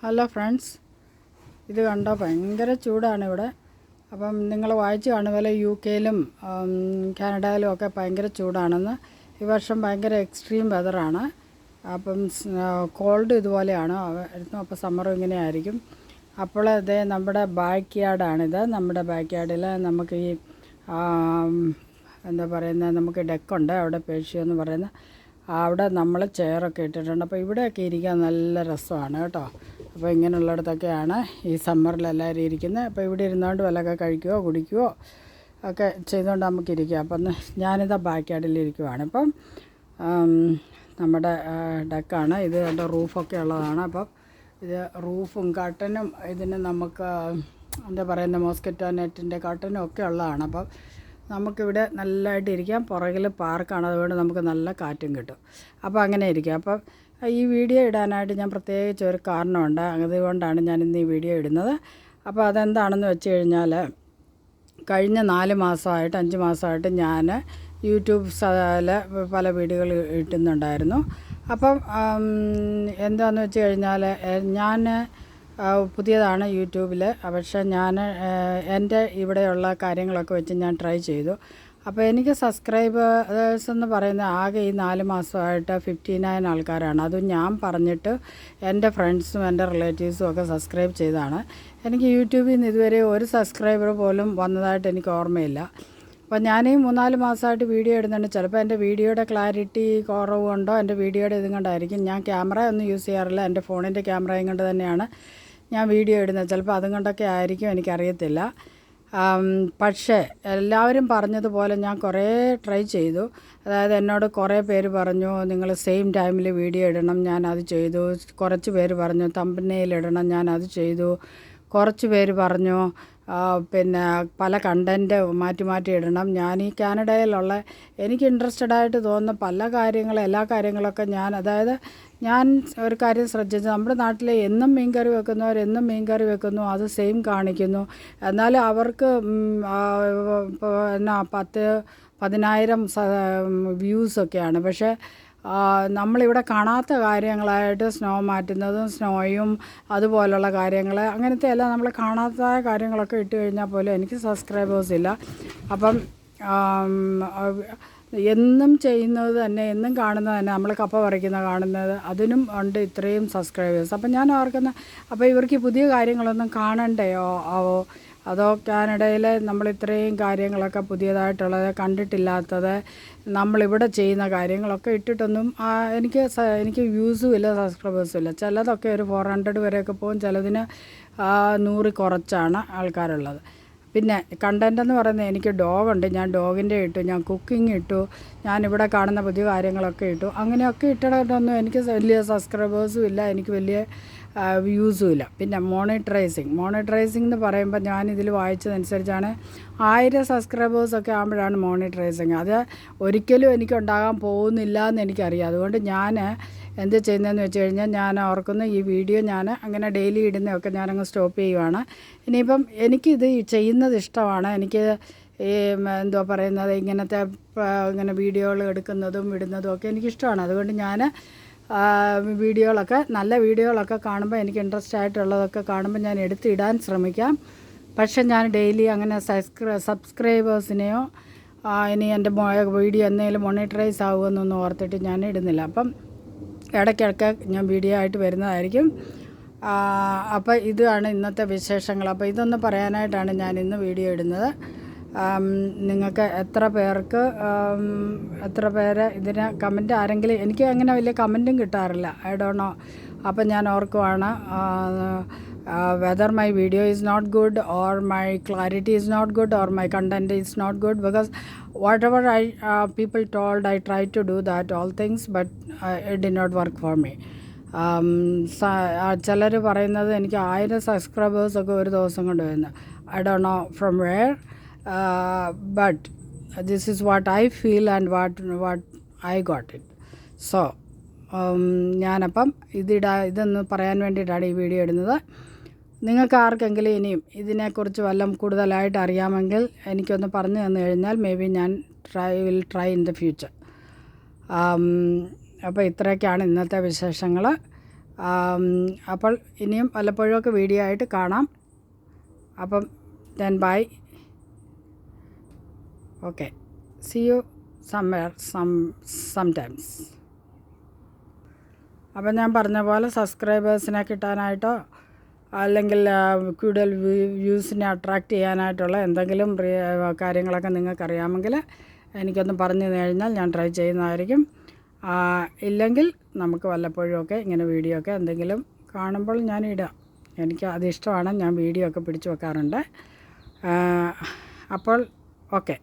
Hello friends, ഇത് കണ്ടോ, ഭയങ്കര ചൂടാണ് ഇവിടെ. അപ്പം നിങ്ങൾ വായിച്ച് കാണുമല്ലോ, UK-ലും കാനഡയിലും ഒക്കെ ഭയങ്കര ചൂടാണെന്ന്. ഈ വർഷം ഭയങ്കര എക്സ്ട്രീം വെതറാണ്. അപ്പം കോൾഡ് ഇതുപോലെയാണ് ആയിരുന്നു. അപ്പോൾ സമ്മറും ഇങ്ങനെ ആയിരിക്കും. അപ്പോൾ ഇത് നമ്മുടെ ബാക്ക് യാർഡാണിത്. നമ്മുടെ ബാക്ക് യാർഡിൽ നമുക്ക് ഈ എന്താ പറയുന്നത്, നമുക്ക് ഡെക്കുണ്ട്. അവിടെ പേഷ്യോ എന്ന് പറയുന്ന അവിടെ നമ്മൾ ചെയറൊക്കെ ഇട്ടിട്ടുണ്ട്. അപ്പോൾ ഇവിടെയൊക്കെ ഇരിക്കാൻ നല്ല രസമാണ് കേട്ടോ. അപ്പോൾ ഇങ്ങനെയുള്ളിടത്തൊക്കെയാണ് ഈ സമ്മറിൽ എല്ലാവരും ഇരിക്കുന്നത്. അപ്പോൾ ഇവിടെ ഇരുന്നുകൊണ്ട് വല്ലതൊക്കെ കഴിക്കുകയോ കുടിക്കുകയോ ഒക്കെ ചെയ്തുകൊണ്ട് നമുക്കിരിക്കുക. അപ്പം ഞാനിതാ ബാക്ക് യാർഡിലിരിക്കുവാണ്. ഇപ്പം നമ്മുടെ ഡെക്കാണ് ഇത്. എൻ്റെ റൂഫൊക്കെ ഉള്ളതാണ്. അപ്പം ഇത് റൂഫും കട്ടനും ഇതിന് നമുക്ക് എന്താ പറയുന്നത്, മോസ്കിറ്റോ നെറ്റിൻ്റെ കട്ടനും ഒക്കെ ഉള്ളതാണ്. അപ്പം നമുക്കിവിടെ നല്ലതായിട്ട് ഇരിക്കാം. പുറകിൽ പാർക്കാണ്, അതുകൊണ്ട് നമുക്ക് നല്ല കാറ്റും കിട്ടും. അപ്പോൾ അങ്ങനെ ഇരിക്കാം. അപ്പം ഈ വീഡിയോ ഇടാനായിട്ട് ഞാൻ പ്രത്യേകിച്ച് ഒരു കാരണമുണ്ട്. അതുകൊണ്ടാണ് ഞാനിന്ന് ഈ വീഡിയോ ഇടുന്നത്. അപ്പോൾ അതെന്താണെന്ന് വെച്ച് കഴിഞ്ഞാൽ, കഴിഞ്ഞ 4 മാസമായിട്ട് 5 മാസമായിട്ട് ഞാൻ യൂട്യൂബിൽ പല വീഡിയോകൾ ഇട്ടുന്നുണ്ടായിരുന്നു. അപ്പം എന്താണെന്ന് വെച്ച് കഴിഞ്ഞാൽ, ഞാൻ പുതിയതാണ് യൂട്യൂബിൽ. പക്ഷേ ഞാൻ എൻ്റെ ഇവിടെയുള്ള കാര്യങ്ങളൊക്കെ വെച്ച് ഞാൻ ട്രൈ ചെയ്തു. അപ്പോൾ എനിക്ക് സബ്സ്ക്രൈബേഴ്സ് എന്ന് പറയുന്നത് ആകെ ഈ 4 മാസമായിട്ട് 59 ആൾക്കാരാണ്. അതും ഞാൻ പറഞ്ഞിട്ട് എൻ്റെ ഫ്രണ്ട്സും എൻ്റെ റിലേറ്റീവ്സും ഒക്കെ സബ്സ്ക്രൈബ് ചെയ്തതാണ്. എനിക്ക് യൂട്യൂബിൽ നിന്ന് ഇതുവരെ ഒരു സബ്സ്ക്രൈബർ പോലും വന്നതായിട്ട് എനിക്ക് ഓർമ്മയില്ല. അപ്പോൾ ഞാൻ ഈ 3-4 മാസമായിട്ട് വീഡിയോ ഇടുന്നുണ്ട്. ചിലപ്പോൾ എൻ്റെ വീഡിയോയുടെ ക്ലാരിറ്റി കുറവ് കൊണ്ടോ എൻ്റെ വീഡിയോയുടെ ഇതും കൊണ്ടായിരിക്കും. ഞാൻ ക്യാമറ ഒന്നും യൂസ് ചെയ്യാറില്ല. എൻ്റെ ഫോണിൻ്റെ ക്യാമറയും കൊണ്ട് തന്നെയാണ് ഞാൻ വീഡിയോ ഇടുന്നത്. ചിലപ്പോൾ അതും കൊണ്ടൊക്കെ ആയിരിക്കും, എനിക്കറിയത്തില്ല. പക്ഷേ എല്ലാവരും പറഞ്ഞതുപോലെ ഞാൻ കുറേ ട്രൈ ചെയ്തു. അതായത് എന്നോട് കുറേ പേര് പറഞ്ഞു, നിങ്ങൾ സെയിം ടൈമിൽ വീഡിയോ ഇടണം. ഞാനത് ചെയ്തു. കുറച്ച് പേര് പറഞ്ഞു തമ്പനെയിൽ ഇടണം. ഞാനത് ചെയ്തു. കുറച്ച് പേര് പറഞ്ഞു പിന്നെ പല കണ്ടൻറ്റ് മാറ്റി മാറ്റി ഇടണം. ഞാൻ ഈ കാനഡയിലുള്ള എനിക്ക് ഇൻട്രസ്റ്റഡ് ആയിട്ട് തോന്നുന്ന പല കാര്യങ്ങളും, എല്ലാ കാര്യങ്ങളൊക്കെ ഞാൻ ഒരു കാര്യം ശ്രദ്ധിച്ചു. നമ്മുടെ നാട്ടിൽ എന്നും മീൻകറി വെക്കുന്നവർ എന്നും മീൻകറി വെക്കുന്നു, അത് സെയിം കാണിക്കുന്നു. എന്നാൽ അവർക്ക് എന്നാ 10,000 വ്യൂസൊക്കെയാണ്. പക്ഷേ നമ്മളിവിടെ കാണാത്ത കാര്യങ്ങളായിട്ട് സ്നോ മാറ്റുന്നതും സ്നോയും അതുപോലുള്ള കാര്യങ്ങൾ, അങ്ങനത്തെ എല്ലാം നമ്മൾ കാണാത്ത കാര്യങ്ങളൊക്കെ ഇട്ട് കഴിഞ്ഞാൽ പോലും എനിക്ക് സബ്സ്ക്രൈബേഴ്സ് ഇല്ല. അപ്പം എന്നും ചെയ്യുന്നത് തന്നെ, എന്നും കാണുന്നത് തന്നെ, നമ്മൾ കപ്പ പറിക്കുന്ന കാണുന്നത്, അതിനും ഉണ്ട് ഇത്രയും സബ്സ്ക്രൈബേഴ്സ്. അപ്പം ഞാൻ ഓർക്കുന്ന, അപ്പോൾ ഇവർക്ക് പുതിയ കാര്യങ്ങളൊന്നും കാണണ്ടയോ ആവോ, അതോ കാനഡയിൽ നമ്മൾ ഇത്രയും കാര്യങ്ങളൊക്കെ പുതിയതായിട്ടുള്ളത്, കണ്ടിട്ടില്ലാത്തത്, നമ്മളിവിടെ ചെയ്യുന്ന കാര്യങ്ങളൊക്കെ ഇട്ടിട്ടൊന്നും എനിക്ക് വ്യൂസും ഇല്ല, സബ്സ്ക്രൈബേഴ്സും ഇല്ല. ചിലതൊക്കെ ഒരു 400 വരെയൊക്കെ പോകും, ചിലതിന് 100 കുറച്ചാണ് ആൾക്കാരുള്ളത്. പിന്നെ കണ്ടൻ്റ് എന്ന് പറയുന്നത്, എനിക്ക് ഡോഗുണ്ട്, ഞാൻ ഡോഗിൻ്റെ ഇട്ടു, ഞാൻ കുക്കിംഗ് ഇട്ടു, ഞാനിവിടെ കാണുന്ന പുതിയ കാര്യങ്ങളൊക്കെ ഇട്ടു. അങ്ങനെയൊക്കെ ഇട്ടിട്ടൊന്നും എനിക്ക് വലിയ സബ്സ്ക്രൈബേഴ്സും ഇല്ല, എനിക്ക് വലിയ വ്യൂസും ഇല്ല. പിന്നെ മോണിറ്ററൈസിംഗ് എന്ന് പറയുമ്പോൾ ഞാനിതിൽ വായിച്ചതനുസരിച്ചാണ് 1000 സബ്സ്ക്രൈബേഴ്സൊക്കെ ആകുമ്പോഴാണ് മോണിറ്ററൈസിങ്. അത് ഒരിക്കലും എനിക്കുണ്ടാകാൻ പോകുന്നില്ല എന്ന് എനിക്കറിയാം. അതുകൊണ്ട് ഞാൻ എന്ത് ചെയ്യുന്നതെന്ന് വെച്ച് കഴിഞ്ഞാൽ, ഞാൻ ഓർക്കുന്നു ഈ വീഡിയോ ഞാൻ അങ്ങനെ ഡെയിലി ഇടുന്നതൊക്കെ ഞാനങ്ങ് സ്റ്റോപ്പ് ചെയ്യുവാണ്. ഇനിയിപ്പം എനിക്കിത് ചെയ്യുന്നത് ഇഷ്ടമാണ്. എനിക്ക് ഈ എന്തുവാ പറയുന്നത്, ഇങ്ങനെ വീഡിയോകൾ എടുക്കുന്നതും ഇടുന്നതും ഒക്കെ എനിക്കിഷ്ടമാണ്. അതുകൊണ്ട് ഞാൻ നല്ല വീഡിയോകളൊക്കെ കാണുമ്പോൾ, എനിക്ക് ഇൻട്രസ്റ്റ് ആയിട്ടുള്ളതൊക്കെ കാണുമ്പോൾ ഞാൻ എടുത്തിടാൻ ശ്രമിക്കാം. പക്ഷേ ഞാൻ ഡെയിലി അങ്ങനെ സബ്സ്ക്രൈബേഴ്സിനെയോ ഇനി എൻ്റെ വീഡിയോ എന്തെങ്കിലും മോണിറ്ററൈസ് ആകുമെന്നൊന്നും ഓർത്തിട്ട് ഞാൻ ഇടുന്നില്ല. അപ്പം ഇടയ്ക്കിടയ്ക്ക് ഞാൻ വീഡിയോ ആയിട്ട് വരുന്നതായിരിക്കും. അപ്പോൾ ഇതാണ് ഇന്നത്തെ വിശേഷങ്ങൾ. അപ്പോൾ ഇതൊന്ന് പറയാനായിട്ടാണ് ഞാൻ ഇന്ന് വീഡിയോ ഇടുന്നത്. നിങ്ങൾക്ക് എത്ര പേര് ഇതിന് കമൻറ്റ്, ആരെങ്കിലും, എനിക്ക് അങ്ങനെ വലിയ കമൻറ്റും കിട്ടാറില്ല, ഐ ഡോണ്ട് നോ. അപ്പം ഞാൻ ഓർക്കുവാണ്, whether my video is not good or my clarity is not good or my content is not good, because whatever people told, I tried to do that all things, but it did not work for me. ചിലർ പറയുന്നത് എനിക്ക് 1000 സബ്സ്ക്രൈബേഴ്സൊക്കെ ഒരു ദിവസം കൊണ്ട് വരുന്നു. I don't know from where, but this is what I feel and what I got it. So ഞാനപ്പം ഇതൊന്ന് പറയാൻ വേണ്ടിയിട്ടാണ് ഈ വീഡിയോ ഇടുന്നത്. നിങ്ങൾക്ക് ആർക്കെങ്കിലും ഇനിയും ഇതിനെക്കുറിച്ച് വല്ലതും കൂടുതലായിട്ട് അറിയാമെങ്കിൽ എനിക്കൊന്ന് പറഞ്ഞു തന്നു കഴിഞ്ഞാൽ മേ ബി ഞാൻ will try in the future. അപ്പോൾ ഇത്രയൊക്കെയാണ് ഇന്നത്തെ വിശേഷങ്ങൾ. അപ്പോൾ ഇനിയും വല്ലപ്പോഴുമൊക്കെ വീഡിയോ ആയിട്ട് കാണാം. അപ്പം then bye. Okay. See you somewhere sometimes. അപ്പം ഞാൻ പറഞ്ഞ പോലെ സബ്സ്ക്രൈബേഴ്സിനെ കിട്ടാനായിട്ടോ അല്ലെങ്കിൽ കൂടുതൽ വ്യൂസിനെ അട്രാക്റ്റ് ചെയ്യാനായിട്ടുള്ള എന്തെങ്കിലും കാര്യങ്ങളൊക്കെ നിങ്ങൾക്കറിയാമെങ്കിൽ എനിക്കൊന്ന് പറഞ്ഞു കഴിഞ്ഞാൽ ഞാൻ ട്രൈ ചെയ്യുന്നതായിരിക്കും. ഇല്ലെങ്കിൽ നമുക്ക് വല്ലപ്പോഴുമൊക്കെ ഇങ്ങനെ വീഡിയോ ഒക്കെ എന്തെങ്കിലും കാണുമ്പോൾ ഞാൻ ഇടാം. എനിക്ക് അതിഷ്ടമാണ്. ഞാൻ വീഡിയോ ഒക്കെ പിടിച്ചു വെക്കാറുണ്ട്. അപ്പോൾ ഓക്കെ.